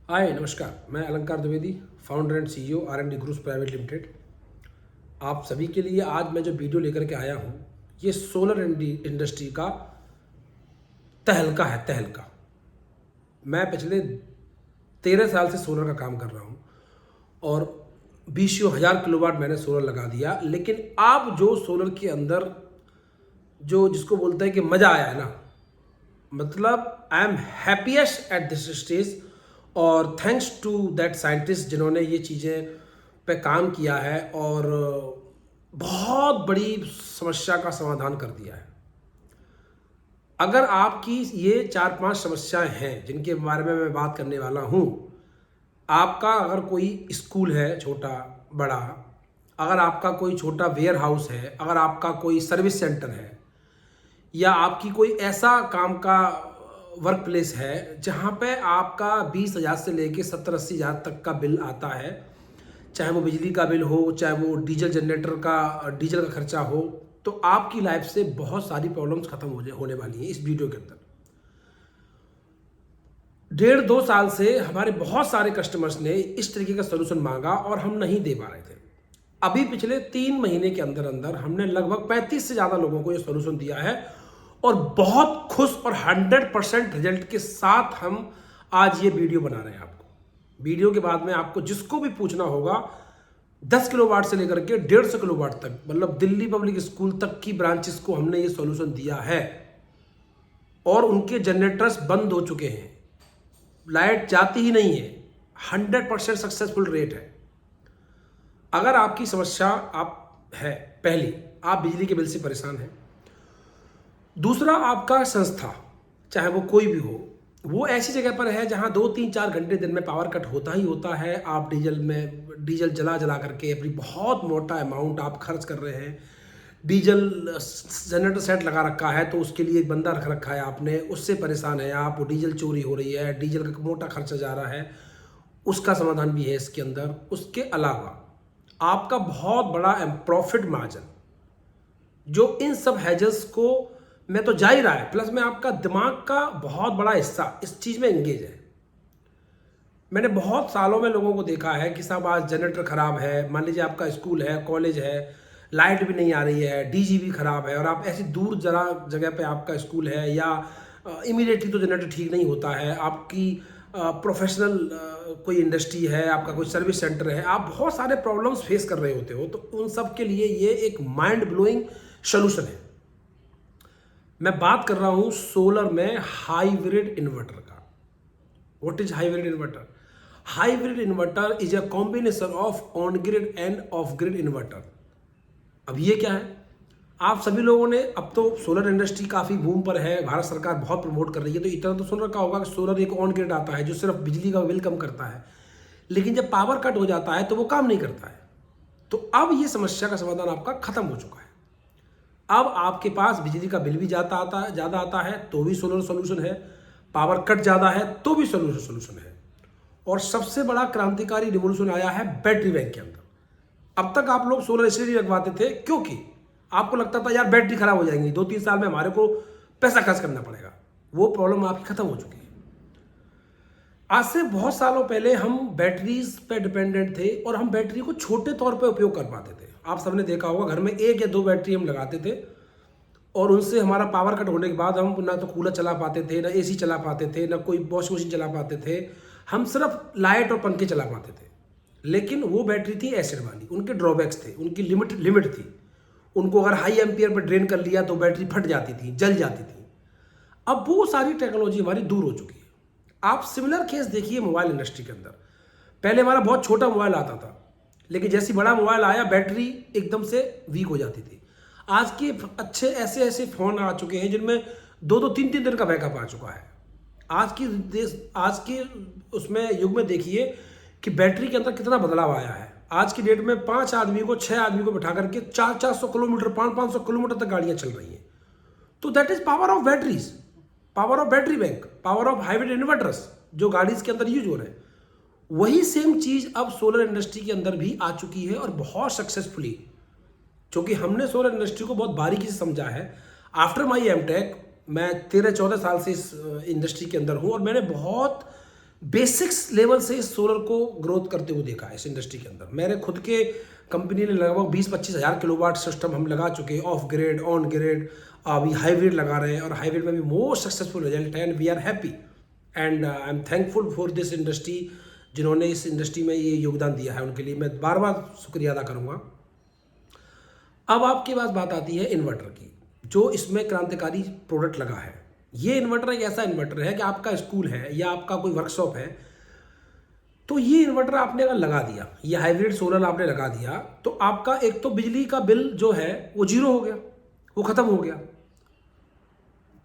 हाय नमस्कार, मैं अलंकार Dwivedi, founder and CEO R&D groups private limited. आप सभी के लिए आज मैं जो वीडियो लेकर के आया हूँ, ये सोलर इंडस्ट्री का तहलका है। तहलका मैं पिछले 13 साल से सोलर का काम कर रहा हूँ और 20,000 किलोवाट मैंने सोलर लगा दिया। लेकिन आप जो सोलर के अंदर जो जिसको बोलते हैं कि मज़ा आया है ना, मतलब I am happiest at this stage. और थैंक्स टू दैट साइंटिस्ट जिन्होंने ये चीज़ें पे काम किया है और बहुत बड़ी समस्या का समाधान कर दिया है। अगर आपकी ये 4-5 समस्याएं हैं जिनके बारे में मैं बात करने वाला हूँ, आपका अगर कोई स्कूल है छोटा बड़ा, अगर आपका कोई छोटा वेयर हाउस है, अगर आपका कोई सर्विस सेंटर है, या आपकी कोई ऐसा काम का वर्क प्लेस है जहाँ पे आपका 20,000 से लेके 70-80,000 तक का बिल आता है, चाहे वो बिजली का बिल हो, चाहे वो डीजल का खर्चा हो, तो आपकी लाइफ से बहुत सारी प्रॉब्लम्स खत्म होने वाली हैं इस वीडियो के अंदर। 1.5-2 साल से हमारे बहुत सारे कस्टमर्स ने इस तरीके का सोल्यूशन मांगा और हम नहीं दे पा रहे थे। अभी पिछले 3 महीने के अंदर अंदर हमने लगभग 35 से ज़्यादा लोगों को ये सोल्यूशन दिया है और बहुत खुश और 100% रिजल्ट के साथ हम आज ये वीडियो बना रहे हैं। आपको वीडियो के बाद में आपको जिसको भी पूछना होगा, 10 किलोवाट से लेकर के 150 किलोवाट तक, मतलब दिल्ली पब्लिक स्कूल तक की ब्रांचेस को हमने ये सॉल्यूशन दिया है और उनके जनरेटर्स बंद हो चुके हैं, लाइट जाती ही नहीं है। 100% सक्सेसफुल रेट है। अगर आपकी समस्या है, पहली आप बिजली के बिल से परेशान हैं, दूसरा आपका संस्था चाहे वो कोई भी हो, वो ऐसी जगह पर है जहां 2-3-4 घंटे दिन में पावर कट होता ही होता है। आप डीजल जला करके अपनी बहुत मोटा अमाउंट आप खर्च कर रहे हैं। डीजल जनरेटर सेट लगा रखा है तो उसके लिए एक बंदा रख रखा है आपने, उससे परेशान है आप, डीजल चोरी हो रही है, डीजल का मोटा खर्चा जा रहा है, उसका समाधान भी है इसके अंदर। उसके अलावा आपका बहुत बड़ा प्रॉफिट मार्जिन जो इन सब हैजल्स को मैं तो जा ही रहा है, प्लस में आपका दिमाग का बहुत बड़ा हिस्सा इस चीज़ में एंगेज है। मैंने बहुत सालों में लोगों को देखा है कि साहब आज जनरेटर ख़राब है, मान लीजिए आपका स्कूल है, कॉलेज है, लाइट भी नहीं आ रही है, डीजी भी ख़राब है और आप ऐसी दूर जगह पे आपका स्कूल है, या इमीडिएटली तो जनरेटर ठीक नहीं होता है, आपकी प्रोफेशनल कोई इंडस्ट्री है, आपका कोई सर्विस सेंटर है, आप बहुत सारे प्रॉब्लम्स फेस कर रहे होते हो, तो उन सब के लिए ये एक माइंड ब्लोइंग सोल्यूशन है। मैं बात कर रहा हूं सोलर में हाइब्रिड इन्वर्टर का। What is hybrid inverter? Hybrid inverter is a combination of on grid end of grid inverter. अब ये क्या है? आप सभी लोगों ने, अब तो सोलर इंडस्ट्री काफ़ी बूम पर है, भारत सरकार बहुत प्रमोट कर रही है, तो इतना तो सुन रखा होगा कि सोलर एक ऑन ग्रिड आता है जो सिर्फ बिजली का बिल कम करता है, लेकिन जब पावर कट हो जाता है तो वो काम नहीं करता है। तो अब ये समस्या का समाधान आपका खत्म हो चुका है। अब आपके पास बिजली का बिल भी ज़्यादा आता है तो भी सोलर सोल्यूशन है, पावर कट ज़्यादा है तो भी सोल्यूशन है। और सबसे बड़ा क्रांतिकारी रिवोल्यूशन आया है बैटरी बैंक के अंदर। अब तक आप लोग सोलर इसलिए लगवाते थे क्योंकि आपको लगता था यार बैटरी खराब हो जाएंगी, 2-3 साल में हमारे को पैसा खर्च करना पड़ेगा। वो प्रॉब्लम आपकी खत्म हो चुकी है। आज से बहुत सालों पहले हम बैटरीज पे डिपेंडेंट थे और हम बैटरी को छोटे तौर पे उपयोग कर पाते थे। आप सबने देखा होगा घर में 1 या 2 बैटरी हम लगाते थे और उनसे हमारा पावर कट होने के बाद हम ना तो कूलर चला पाते थे, ना एसी चला पाते थे, ना कोई वॉशिंग मशीन चला पाते थे, हम सिर्फ लाइट और पंखे चला पाते थे। लेकिन वो बैटरी थी एसिड वाली, उनके ड्रॉबैक्स थे, उनकी लिमिट थी। उनको अगर हाई एम्पियर पर ड्रेन कर लिया तो बैटरी फट जाती थी, जल जाती थी। अब वो सारी टेक्नोलॉजी हमारी दूर हो चुकी है। आप सिमिलर केस देखिए मोबाइल इंडस्ट्री के अंदर। पहले हमारा बहुत छोटा मोबाइल आता था, लेकिन जैसे बड़ा मोबाइल आया बैटरी एकदम से वीक हो जाती थी। आज के अच्छे ऐसे फ़ोन आ चुके हैं जिनमें 2-2, 3-3 दिन का बैकअप आ चुका है। आज के उसमें युग में देखिए कि बैटरी के अंदर कितना बदलाव आया है। आज की डेट में 5 आदमी को 6 आदमी को बिठा करके 400-400 किलोमीटर 500-500 किलोमीटर तक गाड़ियां चल रही हैं। तो that is power of batteries, power of battery bank, power of hybrid inverters जो गाड़ीज के अंदर यूज हो रहे हैं। वही सेम चीज अब सोलर इंडस्ट्री के अंदर भी आ चुकी है और बहुत सक्सेसफुली। क्योंकि हमने सोलर इंडस्ट्री को बहुत बारीकी से समझा है। आफ्टर माई एमटेक मैं 13-14 साल से इस इंडस्ट्री के अंदर हूँ और मैंने बहुत बेसिक्स लेवल से इस सोलर को ग्रोथ करते हुए देखा है इस इंडस्ट्री के अंदर। मेरे खुद के कंपनी ने लगभग 20-25 हज़ार किलोवाट सिस्टम हम लगा चुके हैं, ऑफ ग्रिड, ऑन ग्रिड, अभी हाइब्रिड लगा रहे हैं और हाइब्रिड में भी मोस्ट सक्सेसफुल रिजल्ट है and we are happy and I am thankful for this industry, जिन्होंने इस इंडस्ट्री में ये योगदान दिया है उनके लिए मैं बार बार शुक्रिया अदा करूँगा। अब आपके पास बात आती है इन्वर्टर की, जो इसमें क्रांतिकारी प्रोडक्ट लगा है। ये इन्वर्टर एक ऐसा इन्वर्टर है कि आपका स्कूल है या आपका कोई वर्कशॉप है, तो ये इन्वर्टर आपने अगर लगा दिया, ये हाइब्रिड सोलर आपने लगा दिया, तो आपका एक तो बिजली का बिल जो है वो जीरो हो गया, वो खत्म हो गया।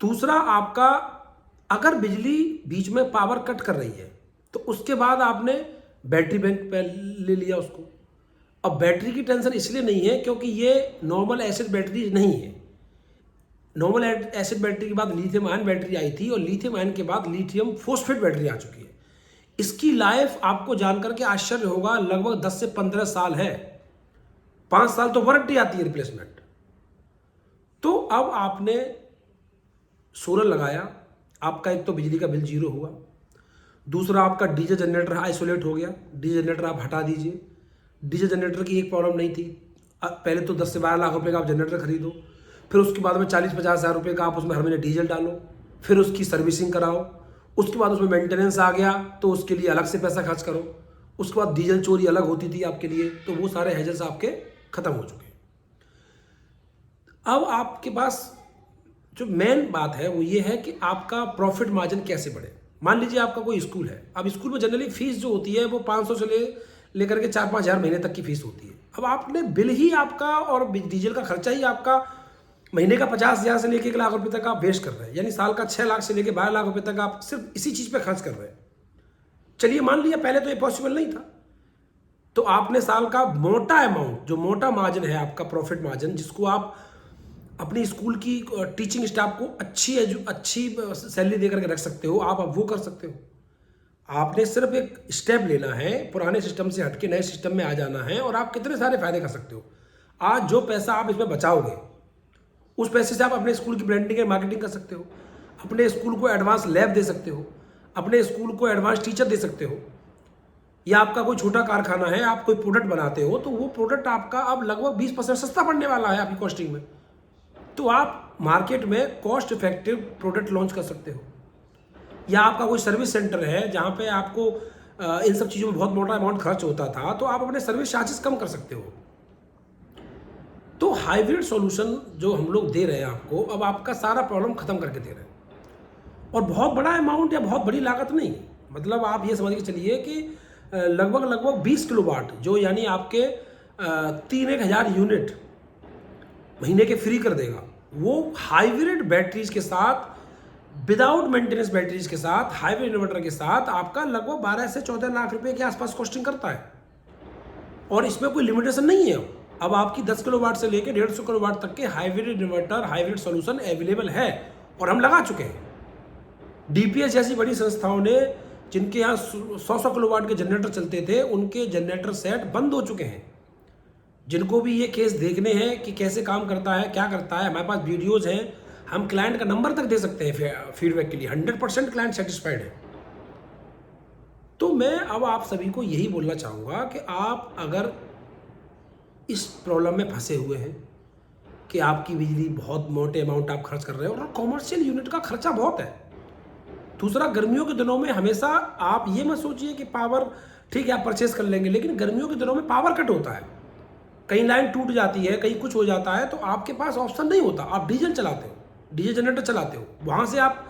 दूसरा, आपका अगर बिजली बीच में पावर कट कर रही है तो उसके बाद आपने बैटरी बैंक पे ले लिया उसको। अब बैटरी की टेंशन इसलिए नहीं है क्योंकि ये नॉर्मल एसिड बैटरी नहीं है। नॉर्मल एसिड बैटरी के बाद लिथियम आयन बैटरी आई थी और लिथियम आयन के बाद लिथियम फॉस्फेट बैटरी आ चुकी है। इसकी लाइफ आपको जानकर के आश्चर्य होगा, लगभग 10 से 15 साल है। 5 साल तो वारंटी आती है रिप्लेसमेंट। तो अब आपने सोलर लगाया, आपका एक तो बिजली का बिल जीरो हुआ, दूसरा आपका डीजल जनरेटर आइसोलेट हो गया। डीजल जनरेटर आप हटा दीजिए। डीजल जनरेटर की एक प्रॉब्लम नहीं थी, पहले तो 10 से 12 लाख रुपए का आप जनरेटर खरीदो, फिर उसके बाद में 40-50 हज़ार रुपये का आप उसमें हर महीने डीजल डालो, फिर उसकी सर्विसिंग कराओ, उसके बाद उसमें मेंटेनेंस आ गया तो उसके लिए अलग से पैसा खर्च करो, उसके बाद डीजल चोरी अलग होती थी आपके लिए, तो वो सारे हेजल्स आपके खत्म हो चुके हैं। अब आपके पास जो मेन बात है वो ये है कि आपका प्रॉफिट मार्जिन कैसे बढ़े। मान लीजिए आपका कोई स्कूल है, अब स्कूल में जनरली फीस जो होती है वो 500 से लेकर के 4-5 हज़ार महीने तक की फीस होती है। अब आपने बिल ही आपका और डीजल का खर्चा ही आपका महीने का 50 हज़ार से लेकर 1 लाख रुपए तक आप वेस्ट कर रहे हैं, यानी साल का 6 लाख से लेकर 12 लाख रुपए तक आप सिर्फ इसी चीज़ पे खर्च कर रहे हैं। चलिए मान लिया पहले तो ये पॉसिबल नहीं था, तो आपने साल का मोटा अमाउंट, जो मोटा मार्जिन है आपका प्रॉफिट मार्जिन, जिसको आप अपनी स्कूल की टीचिंग स्टाफ को अच्छी सैलरी दे करके रख सकते हो, आप अब वो कर सकते हो। आपने सिर्फ एक स्टेप लेना है, पुराने सिस्टम से हटके नए सिस्टम में आ जाना है और आप कितने सारे फायदे कर सकते हो। आज जो पैसा आप इसमें बचाओगे उस पैसे से आप अपने स्कूल की ब्रांडिंग और मार्केटिंग कर सकते हो, अपने स्कूल को एडवांस लैब दे सकते हो, अपने स्कूल को एडवांस टीचर दे सकते हो, या आपका कोई छोटा कारखाना है, आप कोई प्रोडक्ट बनाते हो तो वो प्रोडक्ट आपका अब लगभग 20% सस्ता पड़ने वाला है आपकी कॉस्टिंग में, तो आप मार्केट में कॉस्ट इफेक्टिव प्रोडक्ट लॉन्च कर सकते हो। या आपका कोई सर्विस सेंटर है जहाँ पे आपको इन सब चीज़ों में बहुत मोटा अमाउंट खर्च होता था, तो आप अपने सर्विस चार्जेस कम कर सकते हो। तो हाइब्रिड सॉल्यूशन जो हम लोग दे रहे हैं आपको, अब आपका सारा प्रॉब्लम खत्म करके दे रहे हैं, और बहुत बड़ा अमाउंट या बहुत बड़ी लागत नहीं। मतलब आप ये समझ के चलिए कि लगभग 20 किलोवाट, जो यानी आपके 3-1 हज़ार यूनिट महीने के फ्री कर देगा, वो हाइब्रिड बैटरीज के साथ, विदाउट मेंटेनेंस बैटरीज के साथ, हाइब्रिड इन्वर्टर के साथ आपका लगभग 12 से 14 लाख रुपए के आसपास कॉस्टिंग करता है। और इसमें कोई लिमिटेशन नहीं है। अब आपकी 10 किलोवाट से लेकर 150 किलोवाट तक के hybrid inverter, hybrid solution available है और हम लगा चुके हैं। डीपीएस जैसी बड़ी संस्थाओं ने, जिनके यहाँ 100 किलोवाट के जनरेटर चलते थे, उनके जनरेटर सेट बंद हो चुके हैं। जिनको भी ये केस देखने हैं कि कैसे काम करता है, क्या करता है, हमारे पास वीडियोज़ हैं, हम क्लाइंट का नंबर तक दे सकते हैं फीडबैक के लिए। 100% क्लाइंट सेटिस्फाइड है। तो मैं अब आप सभी को यही बोलना चाहूँगा कि आप अगर इस प्रॉब्लम में फंसे हुए हैं कि आपकी बिजली बहुत मोटे अमाउंट आप खर्च कर रहे हो और कॉमर्शियल यूनिट का खर्चा बहुत है। दूसरा, गर्मियों के दिनों में हमेशा आप ये मत सोचिए कि पावर, ठीक है आप परचेस कर लेंगे, लेकिन गर्मियों के दिनों में पावर कट होता है, कहीं लाइन टूट जाती है, कहीं कुछ हो जाता है, तो आपके पास ऑप्शन नहीं होता। आप डीजल चलाते हो, डीजल जनरेटर चलाते हो, वहाँ से आप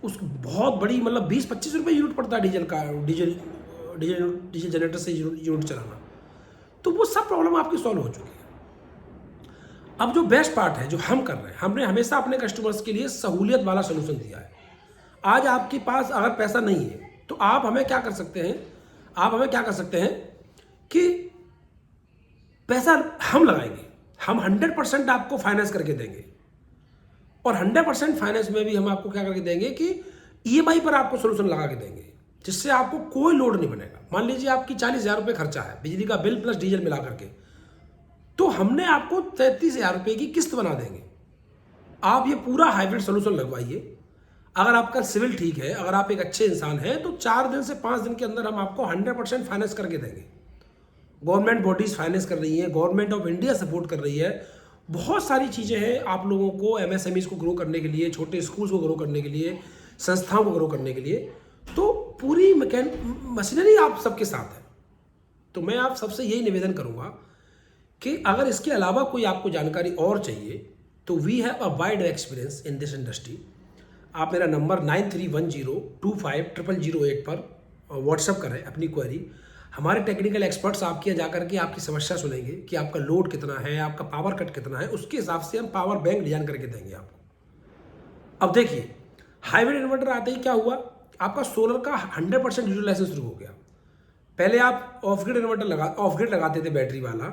उस बहुत बड़ी, मतलब 20-25 रुपये यूनिट पड़ता है डीजल का, डीजल जनरेटर से यूनिट चलाना। तो वो सब प्रॉब्लम आपकी सॉल्व हो चुकी है। अब जो बेस्ट पार्ट है जो हम कर रहे हैं, हमने हमेशा अपने कस्टमर्स के लिए सहूलियत वाला सोल्यूशन दिया है। आज आपके पास अगर पैसा नहीं है तो आप हमें क्या कर सकते हैं, आप हमें क्या कर सकते हैं कि पैसा हम लगाएंगे, हम 100% आपको फाइनेंस करके देंगे, और 100% फाइनेंस में भी हम आपको क्या करके देंगे कि ईएमआई पर आपको सोल्यूशन लगा के देंगे, जिससे आपको कोई लोड नहीं बनेगा। मान लीजिए आपकी 40,000 रुपये खर्चा है, बिजली का बिल प्लस डीजल मिला करके, तो हमने आपको 33,000 रुपये की किस्त बना देंगे। आप ये पूरा हाइब्रिड सोल्यूशन लगवाइए, अगर आपका सिविल ठीक है, अगर आप एक अच्छे इंसान हैं, तो 4 दिन से 5 दिन के अंदर हम आपको 100% फाइनेंस करके देंगे। गवर्नमेंट बॉडीज़ फाइनेंस कर रही है, गवर्नमेंट ऑफ इंडिया सपोर्ट कर रही है, बहुत सारी चीज़ें हैं आप लोगों को एमएसएमईज़ को ग्रो करने के लिए, छोटे स्कूल्स को ग्रो करने के लिए, संस्थाओं को ग्रो करने के लिए। तो पूरी मशीनरी आप सबके साथ है। तो मैं आप सबसे यही निवेदन करूँगा कि अगर इसके अलावा कोई आपको जानकारी और चाहिए तो we have a wide experience in this industry. आप मेरा नंबर 9310250008 पर व्हाट्सअप करें अपनी क्वेरी। हमारे टेक्निकल एक्सपर्ट्स आपके यहाँ जाकर के आपकी समस्या सुनेंगे कि आपका लोड कितना है, आपका पावर कट कितना है, उसके हिसाब से हम पावर बैंक डिजाइन करके देंगे आपको। अब देखिए, हाइब्रिड इन्वर्टर आते ही क्या हुआ, आपका सोलर का 100% यूटिलाइजेशन शुरू हो गया। पहले आप ऑफ ग्रिड लगाते थे बैटरी वाला,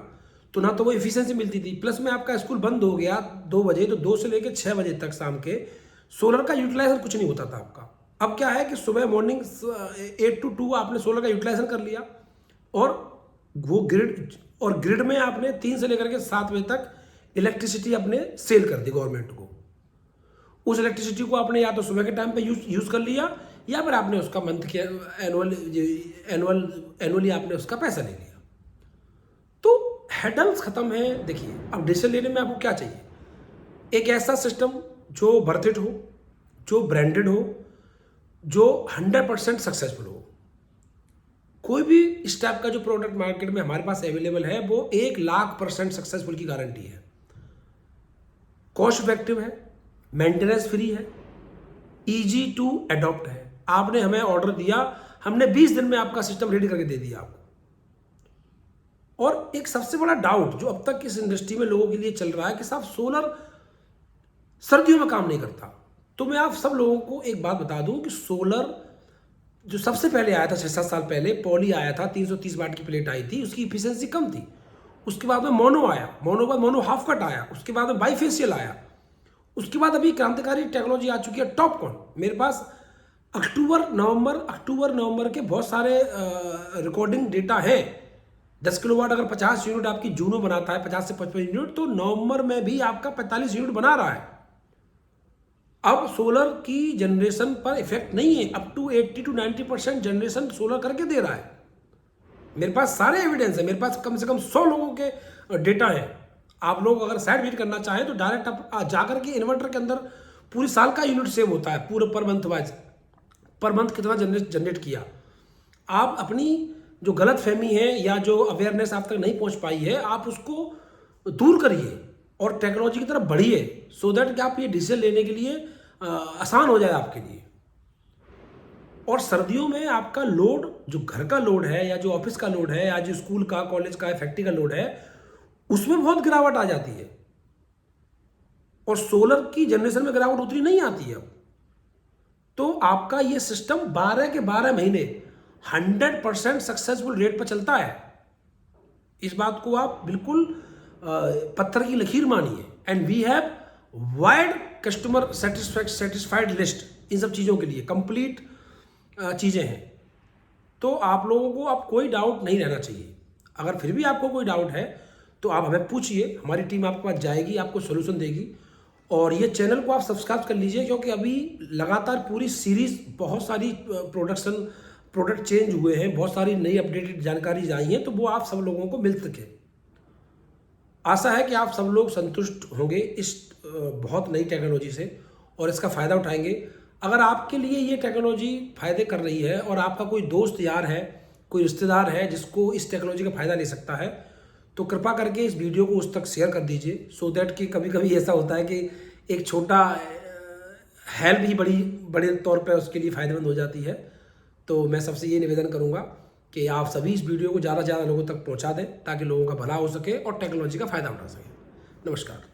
तो ना तो वो इफिशियंसी मिलती थी, प्लस में आपका स्कूल बंद हो गया 2 बजे, तो 2 से लेकर 6 बजे तक शाम के सोलर का यूटिलाइजेशन कुछ नहीं होता था आपका। अब क्या है कि सुबह मॉर्निंग 8 to 2 आपने सोलर का यूटिलाइजेशन कर लिया, और वो ग्रिड में आपने 3 से लेकर के 7 बजे तक इलेक्ट्रिसिटी आपने सेल कर दी गवर्नमेंट को। उस इलेक्ट्रिसिटी को आपने या तो सुबह के टाइम पे यूज कर लिया, या फिर आपने उसका मंथ के एनुअली आपने उसका पैसा ले लिया। तो हेडल्स खत्म है। देखिए, अब डिसीजन लेने में आपको क्या चाहिए, एक ऐसा सिस्टम जो वर्थ इट हो, जो ब्रांडेड हो, जो 100% सक्सेसफुल हो। कोई भी इस टाइप का जो प्रोडक्ट मार्केट में हमारे पास अवेलेबल है वो 1,00,000% सक्सेसफुल की गारंटी है। कॉस्ट इफेक्टिव है, मेंटेनेंस फ्री है, इजी टू अडॉप्ट है। आपने हमें ऑर्डर दिया, हमने 20 दिन में आपका सिस्टम रेडी करके दे दिया आपको। और एक सबसे बड़ा डाउट जो अब तक इस इंडस्ट्री में लोगों के लिए चल रहा है कि साहब सोलर सर्दियों में काम नहीं करता। तो मैं आप सब लोगों को एक बात बता दूं कि सोलर जो सबसे पहले आया था 6-7 साल पहले, पॉली आया था, 330 वाट की प्लेट आई थी, उसकी इफिशियंसी कम थी। उसके बाद में मोनो आया, मोनो बाद मोनो हाफ कट आया, उसके बाद में बाईफेशियल आया, उसके बाद अभी क्रांतिकारी टेक्नोलॉजी आ चुकी है टॉपकॉन। मेरे पास अक्टूबर नवंबर के बहुत सारे रिकॉर्डिंग डेटा है। 10 किलोवाट अगर 50 यूनिट आपकी जूनो बनाता है, 50 से 55 यूनिट, तो नवंबर में भी आपका 45 यूनिट बना रहा है। अब सोलर की जनरेशन पर इफेक्ट नहीं है, up to 80 to 90% generation solar करके दे रहा है। मेरे पास सारे एविडेंस है, मेरे पास कम से कम 100 लोगों के डेटा है। आप लोग अगर साइड विजिट करना चाहें तो डायरेक्ट आप जाकर के इन्वर्टर के अंदर पूरी साल का यूनिट सेव होता है, पूरे per month wise, per month कितना जनरेट किया। आप अपनी जो गलत फहमी है या जो अवेयरनेस आप तक नहीं पहुंच पाई है, आप उसको दूर करिए और टेक्नोलॉजी की तरफ बढ़िए, सो दैट कि आप ये डिसीजन लेने के लिए आसान हो जाए आपके लिए। और सर्दियों में आपका लोड, जो घर का लोड है या जो ऑफिस का लोड है या जो स्कूल का, कॉलेज का, फैक्ट्री का लोड है, उसमें बहुत गिरावट आ जाती है। और सोलर की जनरेशन में गिरावट उतनी नहीं आती है अब। तो आपका ये सिस्टम 12 के 12 महीने 100% सक्सेसफुल रेट पर चलता है। इस बात को आप बिल्कुल पत्थर की लकीर मानिए। And we have wide customer satisfied list, इन सब चीज़ों के लिए कंप्लीट चीज़ें हैं। तो आप लोगों को अब कोई डाउट नहीं रहना चाहिए। अगर फिर भी आपको कोई डाउट है तो आप हमें पूछिए, हमारी टीम आपके पास जाएगी, आपको सोल्यूशन देगी। और ये चैनल को आप सब्सक्राइब कर लीजिए, क्योंकि अभी लगातार पूरी सीरीज बहुत सारी प्रोडक्ट चेंज हुए हैं, बहुत सारी नई अपडेटेड जानकारी आई हैं, तो वो आप सब लोगों को मिल सके। आशा है कि आप सब लोग संतुष्ट होंगे इस बहुत नई टेक्नोलॉजी से और इसका फ़ायदा उठाएंगे। अगर आपके लिए ये टेक्नोलॉजी फ़ायदे कर रही है और आपका कोई दोस्त यार है, कोई रिश्तेदार है जिसको इस टेक्नोलॉजी का फ़ायदा ले सकता है, तो कृपा करके इस वीडियो को उस तक शेयर कर दीजिए, सो दैट कि कभी कभी ऐसा होता है कि एक छोटा हेल्प ही बड़े तौर पर उसके लिए फ़ायदेमंद हो जाती है। तो मैं सबसे ये निवेदन करूँगा कि आप सभी इस वीडियो को ज़्यादा से ज़्यादा लोगों तक पहुँचा दें, ताकि लोगों का भला हो सके और टेक्नोलॉजी का फ़ायदा उठा सकें। नमस्कार।